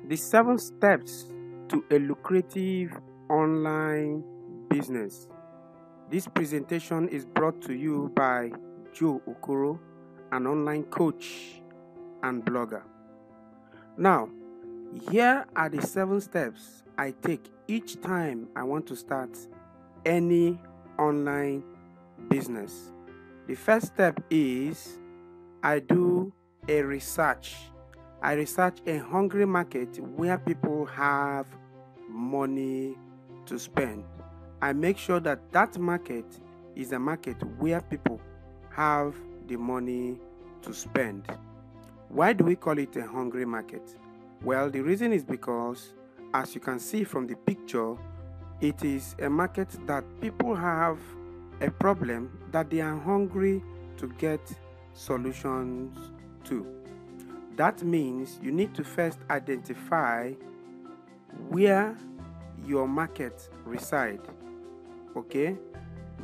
The 7 steps to a lucrative online business. This presentation is brought to you by Joe Okoro, an online coach and blogger. Now, here are the 7 steps I take each time I want to start any online business. The first step is I do a research. I research a hungry market where people have money to spend. I make sure that that market is a market where people have the money to spend. Why do we call it a hungry market? Well, the reason is because, as you can see from the picture, it is a market that people have a problem that they are hungry to get solutions to. That means you need to first identify where your market reside. Okay,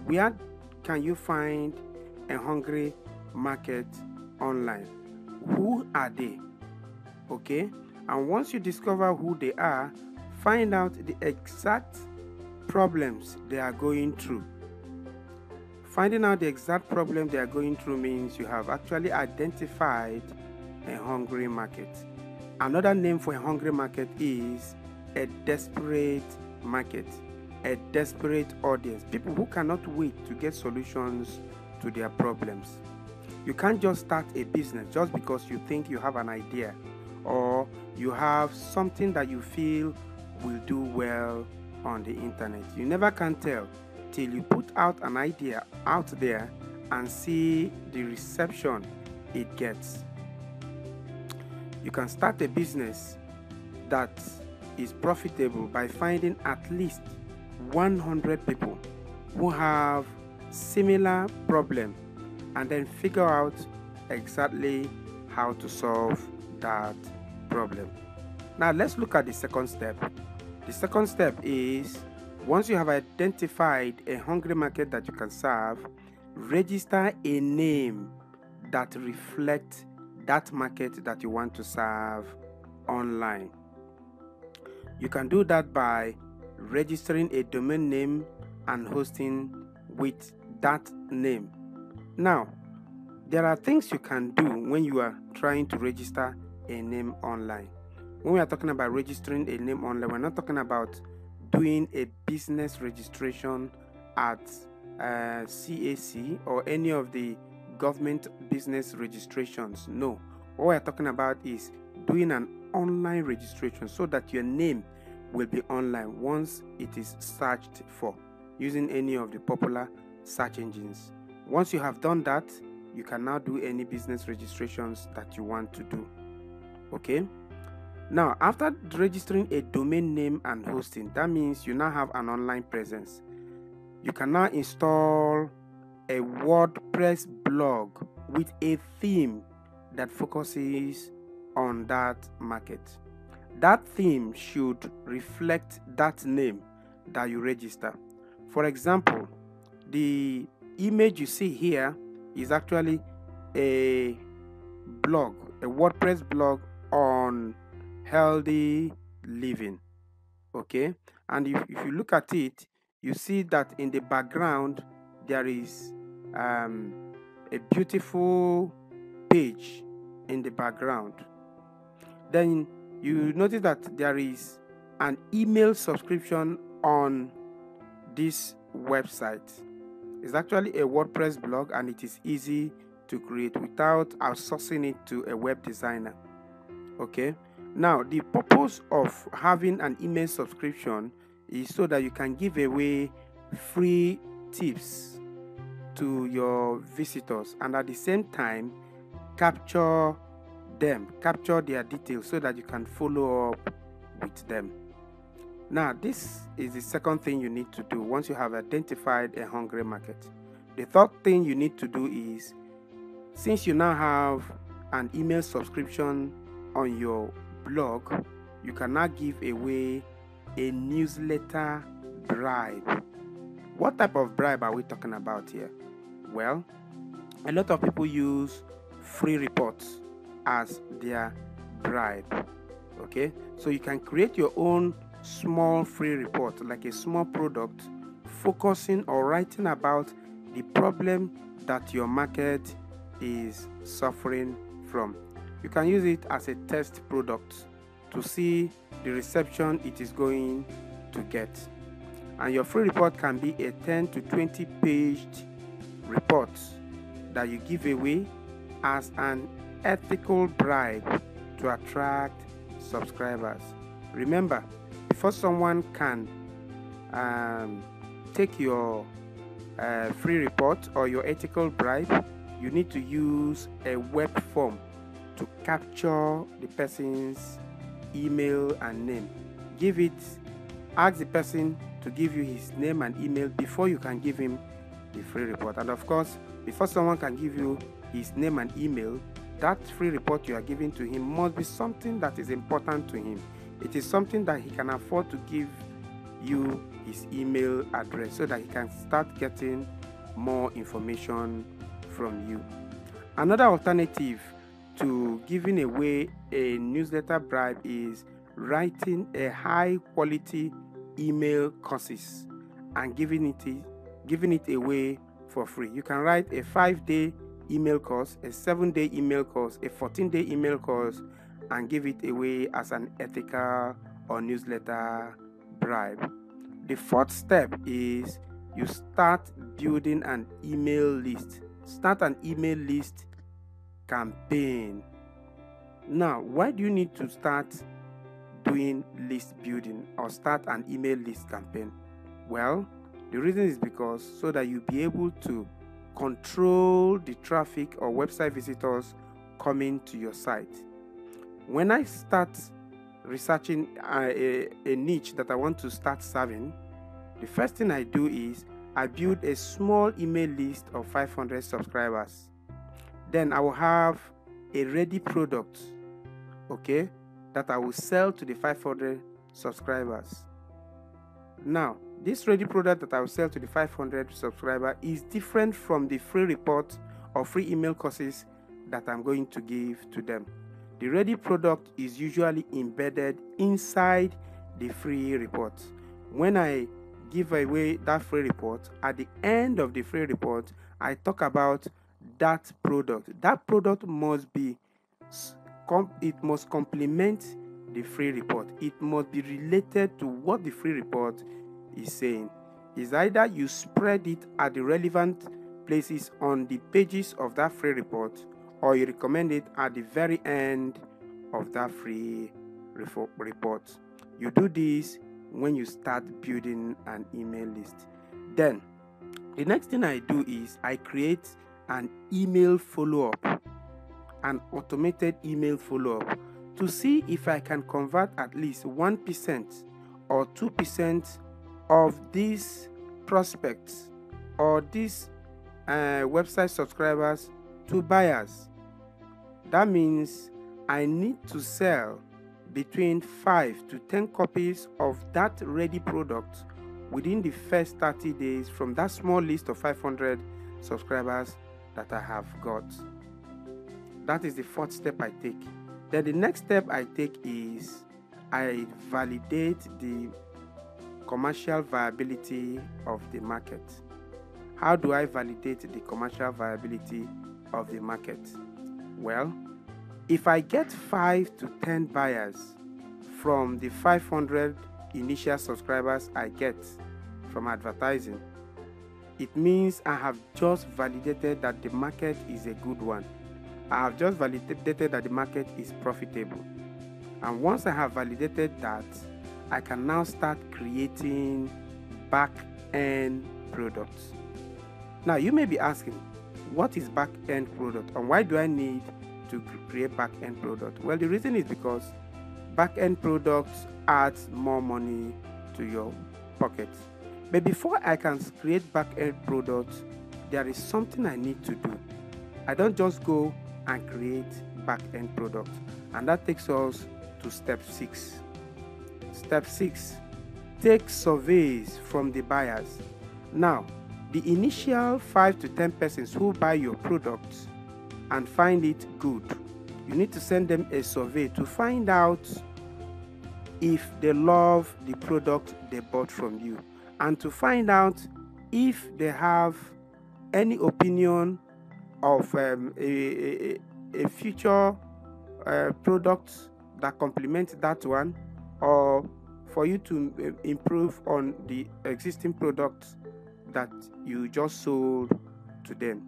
where can you find a hungry market online? Who are they? Okay, and once you discover who they are, find out the exact problems they are going through. Finding out the exact problem they are going through means you have actually identified a hungry market. Another name for a hungry market is a desperate market, a desperate audience, people who cannot wait to get solutions to their problems. You can't just start a business just because you think you have an idea or you have something that you feel will do well on the internet. You never can tell till you put out an idea out there and see the reception it gets. You can start a business that is profitable by finding at least 100 people who have similar problem and then figure out exactly how to solve that problem. Now let's look at the second step. The second step is, once you have identified a hungry market that you can serve, register a name that reflects that market that you want to serve online. You can do that by registering a domain name and hosting with that name. Now, there are things you can do when you are trying to register a name online. When we are talking about registering a name online, we're not talking about doing a business registration at CAC or any of the government business registrations. No, what we're talking about is doing an online registration so that your name will be online once it is searched for using any of the popular search engines. Once you have done that, you can now do any business registrations that you want to do. Okay, now after registering a domain name and hosting, that means you now have an online presence. You can now install a WordPress blog with a theme that focuses on that market. That theme should reflect that name that you register. For example, the image you see here is actually a blog, a WordPress blog on healthy living. Okay, and if you look at it, you see that in the background there is a beautiful page in the background. Then you notice that there is an email subscription on this website. It's actually a WordPress blog and it is easy to create without outsourcing it to a web designer. Okay, now the purpose of having an email subscription is so that you can give away free tips to your visitors and at the same time capture their details so that you can follow up with them. Now, this is the second thing you need to do once you have identified a hungry market. The third thing you need to do is, since you now have an email subscription on your blog, you can now give away a newsletter bribe. What type of bribe are we talking about here? Well, a lot of people use free reports as their bribe. Okay, so you can create your own small free report, like a small product, focusing or writing about the problem that your market is suffering from. You can use it as a test product to see the reception it is going to get. And your free report can be a 10 to 20 paged report that you give away as an ethical bribe to attract subscribers. Remember, before someone can take your free report or your ethical bribe, you need to use a web form to capture the person's email and name. Ask the person to give you his name and email before you can give him the free report. And of course, before someone can give you his name and email, that free report you are giving to him must be something that is important to him. It is something that he can afford to give you his email address so that he can start getting more information from you. Another alternative to giving away a newsletter bribe is writing a high quality email courses and giving it away for free. You can write a 5-day email course, a 7-day email course, a 14-day email course, and give it away as an ethical or newsletter bribe. The fourth step is you start building an email list. Start an email list campaign. Now, why do you need to start doing list building or start an email list campaign? Well, the reason is because so that you'll be able to control the traffic or website visitors coming to your site. When I start researching a niche that I want to start serving, the first thing I do is I build a small email list of 500 subscribers. Then I will have a ready product, okay, that I will sell to the 500 subscribers. Now, this ready product that I will sell to the 500 subscribers is different from the free report or free email courses that I'm going to give to them. The ready product is usually embedded inside the free report. When I give away that free report, at the end of the free report, I talk about that product. That product must complement the free report. It must be related to what the free report is saying. Is either you spread it at the relevant places on the pages of that free report, or you recommend it at the very end of that free report. You do this when you start building an email list. Then the next thing I do is I create an email follow-up, an automated email follow-up, to see if I can convert at least 1% or 2% of these prospects or these website subscribers to buyers. That means I need to sell between 5 to 10 copies of that ready product within the first 30 days from that small list of 500 subscribers that I have got. That is the fourth step I take. Then the next step I take is I validate the commercial viability of the market. How do I validate the commercial viability of the market? Well, if I get 5 to 10 buyers from the 500 initial subscribers I get from advertising, it means I have just validated that the market is a good one. I have just validated that the market is profitable. And once I have validated that, I can now start creating back-end products. Now, you may be asking, what is back-end product and why do I need to create back-end product? Well, the reason is because back-end products adds more money to your pocket. But before I can create back-end products, there is something I need to do. I don't just go and create back-end products. And that takes us to step 6. Step 6, take surveys from the buyers. Now, the initial 5 to 10 persons who buy your product and find it good, you need to send them a survey to find out if they love the product they bought from you, and to find out if they have any opinion of a future product that complements that one, or for you to improve on the existing product that you just sold to them.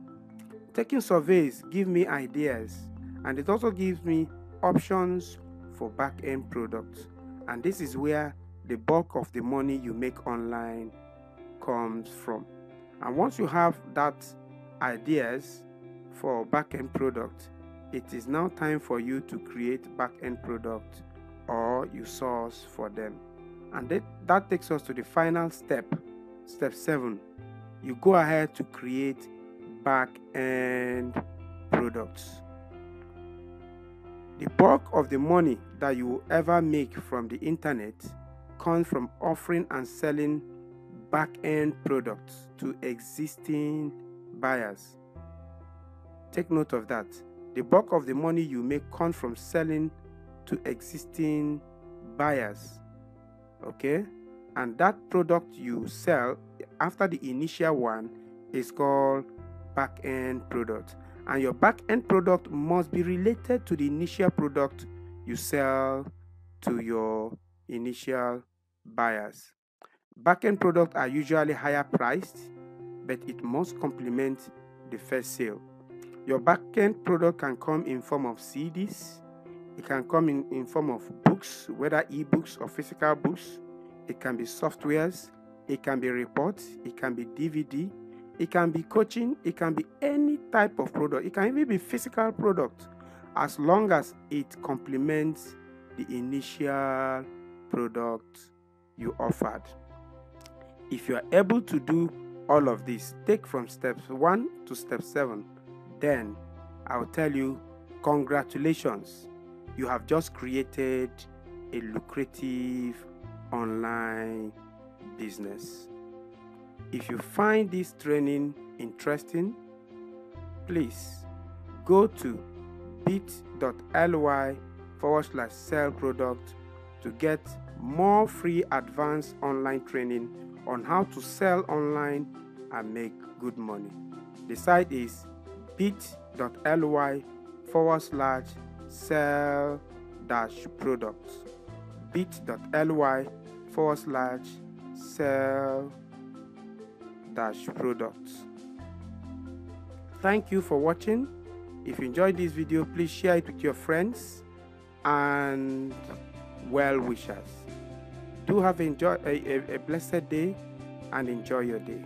Taking surveys give me ideas, and it also gives me options for back-end products, and this is where the bulk of the money you make online comes from. And once you have that ideas for back-end product, it is now time for you to create back-end product, or you source for them. And that takes us to the final step, step 7. You go ahead to create back-end products. The bulk of the money that you will ever make from the internet comes from offering and selling back-end products to existing buyers. Take note of that. The bulk of the money you make comes from selling to existing buyers. Okay? And that product you sell after the initial one is called back-end product. And your back-end product must be related to the initial product you sell to your initial buyers. Back-end products are usually higher priced, but it must complement the first sale. Your back-end product can come in form of CDs. It can come in form of books, whether ebooks or physical books. It can be softwares. It can be reports. It can be DVD. It can be coaching. It can be any type of product. It can even be physical product, as long as it complements the initial product you offered. If you are able to do all of this, take from steps 1 to step 7, then I'll tell you, congratulations, you have just created a lucrative online business. If you find this training interesting, please go to bit.ly/sell-product to get more free advanced online training on how to sell online and make good money. The site is bit.ly/sell-products. bit.ly/sell-products. Thank you for watching. If you enjoyed this video, please share it with your friends and well-wishers. Do have a blessed day and enjoy your day.